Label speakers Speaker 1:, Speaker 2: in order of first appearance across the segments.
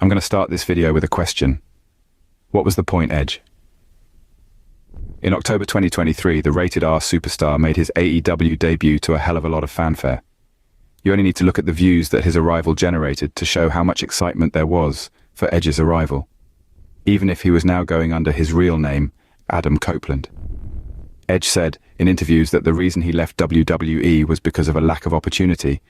Speaker 1: I'm going to start this video with a question. What was the point, Edge? In October 2023, the rated R superstar made his AEW debut to a hell of a lot of fanfare. You only need to look at the views that his arrival generated to show how much excitement there was for Edge's arrival, even if he was now going under his real name, Adam Copeland. Edge said in interviews that the reason he left WWE was because of a lack of opportunity.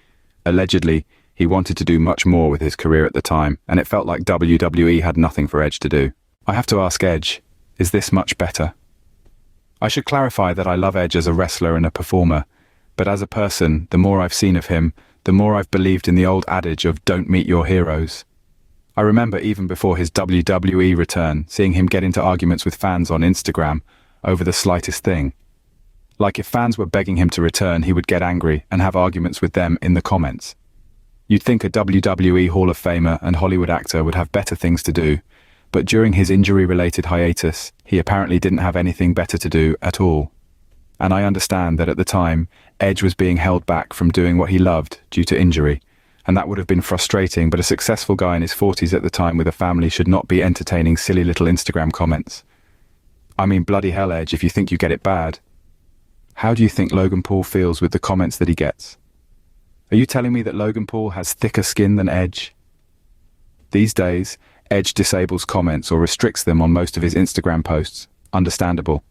Speaker 1: Allegedly, he wanted to do much more with his career at the time, and it felt like WWE had nothing for Edge to do. I have to ask Edge, is this much better? I should clarify that I love Edge as a wrestler and a performer, but as a person, the more I've seen of him, the more I've believed in the old adage of don't meet your heroes. I remember even before his WWE return, seeing him get into arguments with fans on Instagram over the slightest thing. Like if fans were begging him to return, he would get angry and have arguments with them in the comments. You'd think a WWE Hall of Famer and Hollywood actor would have better things to do, but during his injury-related hiatus, he apparently didn't have anything better to do at all. And I understand that at the time, Edge was being held back from doing what he loved due to injury, and that would have been frustrating, but a successful guy in his 40s at the time with a family should not be entertaining silly little Instagram comments. I mean, bloody hell, Edge, if you think you get it bad. How do you think Logan Paul feels with the comments that he gets? Are you telling me that Logan Paul has thicker skin than Edge? These days, Edge disables comments or restricts them on most of his Instagram posts. Understandable.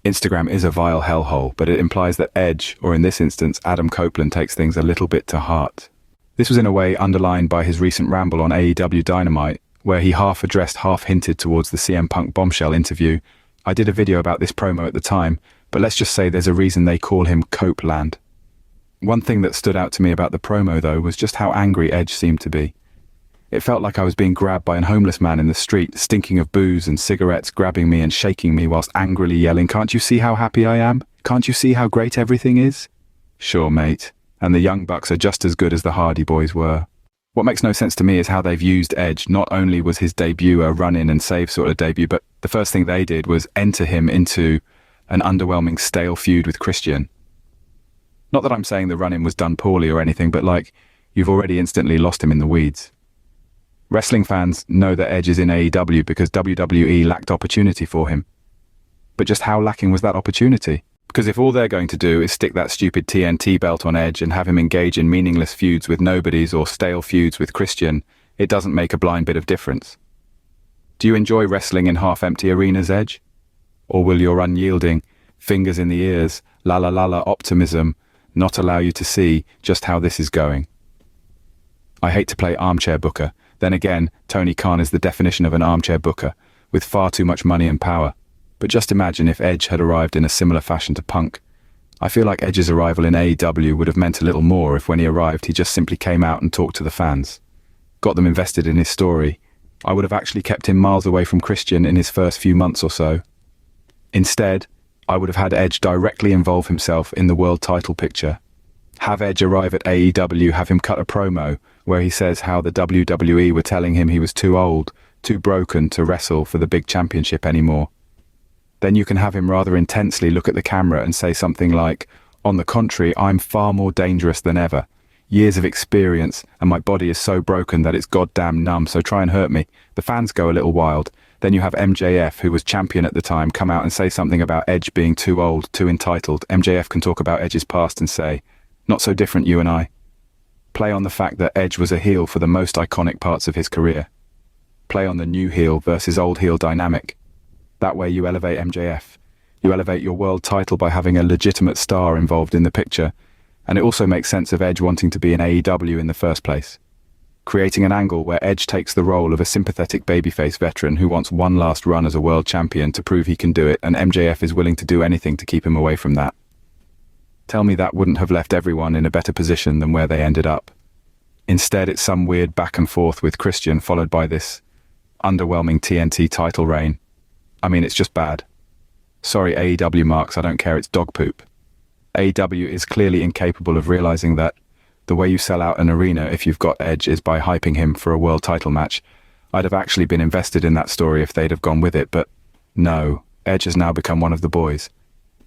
Speaker 1: Instagram is a vile hellhole, but it implies that Edge, or in this instance Adam Copeland, takes things a little bit to heart. This was in a way underlined by his recent ramble on AEW Dynamite, where he half addressed, half hinted towards the CM Punk bombshell interview. I did a video about this promo at the time, but let's just say there's a reason they call him Copeland. One thing that stood out to me about the promo, though, was just how angry Edge seemed to be. It felt like I was being grabbed by a homeless man in the street, stinking of booze and cigarettes, grabbing me and shaking me whilst angrily yelling, "Can't you see how happy I am? Can't you see how great everything is?" Sure, mate. And the Young Bucks are just as good as the Hardy Boys were. What makes no sense to me is how they've used Edge. Not only was his debut a run-in and save sort of debut, but the first thing they did was enter him into an underwhelming stale feud with Christian. Not that I'm saying the run-in was done poorly or anything, but like, you've already instantly lost him in the weeds. Wrestling fans know that Edge is in AEW because WWE lacked opportunity for him. But just how lacking was that opportunity? Because if all they're going to do is stick that stupid TNT belt on Edge and have him engage in meaningless feuds with nobodies or stale feuds with Christian, it doesn't make a blind bit of difference. Do you enjoy wrestling in half-empty arenas, Edge? Or will your unyielding, fingers in the ears, la-la-la-la optimism not allow you to see just how this is going? I hate to play armchair booker. Then again, Tony Khan is the definition of an armchair booker, with far too much money and power. But just imagine if Edge had arrived in a similar fashion to Punk. I feel like Edge's arrival in AEW would have meant a little more if when he arrived he just simply came out and talked to the fans. Got them invested in his story. I would have actually kept him miles away from Christian in his first few months or so. Instead, I would have had Edge directly involve himself in the world title picture. Have Edge arrive at AEW, have him cut a promo where he says how the WWE were telling him he was too old, too broken to wrestle for the big championship anymore. Then you can have him rather intensely look at the camera and say something like, "On the contrary, I'm far more dangerous than ever. Years of experience, and my body is so broken that it's goddamn numb, so try and hurt me." The fans go a little wild. Then you have MJF, who was champion at the time, come out and say something about Edge being too old, too entitled. MJF can talk about Edge's past and say, "Not so different, you and I." Play on the fact that Edge was a heel for the most iconic parts of his career. Play on the new heel versus old heel dynamic. That way you elevate MJF. You elevate your world title by having a legitimate star involved in the picture. And it also makes sense of Edge wanting to be in AEW in the first place. Creating an angle where Edge takes the role of a sympathetic babyface veteran who wants one last run as a world champion to prove he can do it, and MJF is willing to do anything to keep him away from that. Tell me that wouldn't have left everyone in a better position than where they ended up. Instead, it's some weird back and forth with Christian followed by this underwhelming TNT title reign. I mean, it's just bad. Sorry AEW marks, I don't care, it's dog poop. AEW is clearly incapable of realizing that the way you sell out an arena if you've got Edge is by hyping him for a world title match. I'd have actually been invested in that story if they'd have gone with it, but no, Edge has now become one of the boys.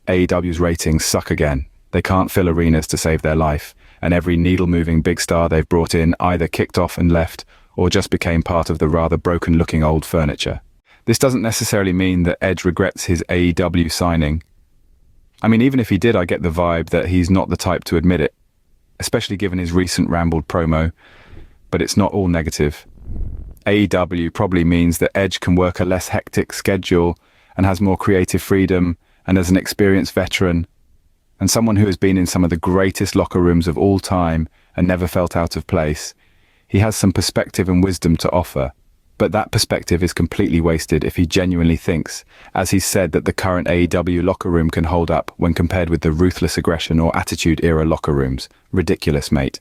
Speaker 1: AEW's ratings suck again. They can't fill arenas to save their life, and every needle-moving big star they've brought in either kicked off and left, or just became part of the rather broken-looking old furniture. This doesn't necessarily mean that Edge regrets his AEW signing. I mean, even if he did, I get the vibe that he's not the type to admit it, especially given his recent rambled promo, but it's not all negative. AEW probably means that Edge can work a less hectic schedule and has more creative freedom, and as an experienced veteran, and someone who has been in some of the greatest locker rooms of all time and never felt out of place, he has some perspective and wisdom to offer. But that perspective is completely wasted if he genuinely thinks, as he's said, that the current AEW locker room can hold up when compared with the ruthless aggression or attitude-era locker rooms. Ridiculous, mate.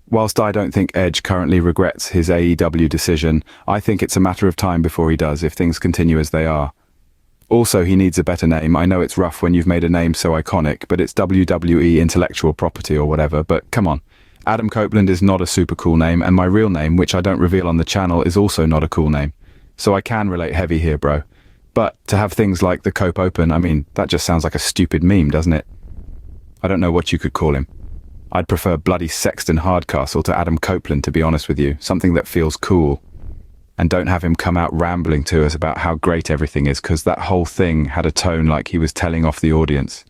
Speaker 1: Whilst I don't think Edge currently regrets his AEW decision, I think it's a matter of time before he does if things continue as they are. Also, he needs a better name. I know it's rough when you've made a name so iconic, but it's WWE intellectual property or whatever, but come on. Adam Copeland is not a super cool name, and my real name, which I don't reveal on the channel, is also not a cool name. So I can relate heavy here, bro. But to have things like the Cope Open, I mean, that just sounds like a stupid meme, doesn't it? I don't know what you could call him. I'd prefer bloody Sexton Hardcastle to Adam Copeland, to be honest with you. Something that feels cool. And don't have him come out rambling to us about how great everything is, because that whole thing had a tone like he was telling off the audience.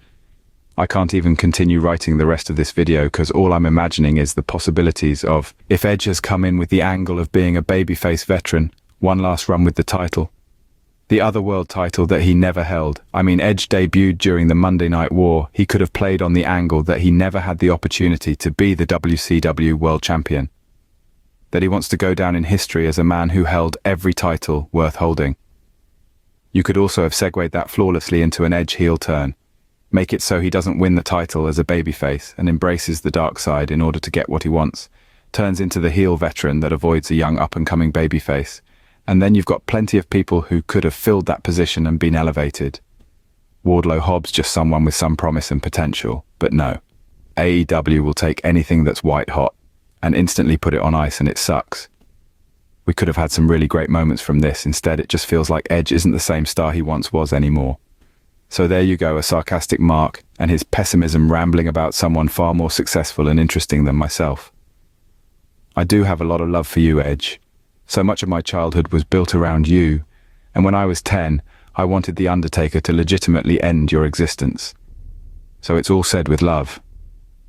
Speaker 1: I can't even continue writing the rest of this video because all I'm imagining is the possibilities of, if Edge has come in with the angle of being a babyface veteran, one last run with the title. The other world title that he never held. I mean, Edge debuted during the Monday Night War. He could have played on the angle that he never had the opportunity to be the WCW World Champion. That he wants to go down in history as a man who held every title worth holding. You could also have segued that flawlessly into an Edge heel turn. Make it so he doesn't win the title as a babyface and embraces the dark side in order to get what he wants, turns into the heel veteran that avoids a young up-and-coming babyface, and then you've got plenty of people who could have filled that position and been elevated. Wardlow Hobbs just someone with some promise and potential, but no. AEW will take anything that's white hot and instantly put it on ice, and it sucks. We could have had some really great moments from this. Instead, it just feels like Edge isn't the same star he once was anymore. So there you go, a sarcastic Mark and his pessimism rambling about someone far more successful and interesting than myself. I do have a lot of love for you, Edge. So much of my childhood was built around you, and when I was 10, I wanted The Undertaker to legitimately end your existence. So it's all said with love.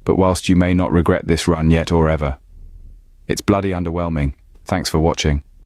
Speaker 1: But whilst you may not regret this run yet or ever, it's bloody underwhelming. Thanks for watching.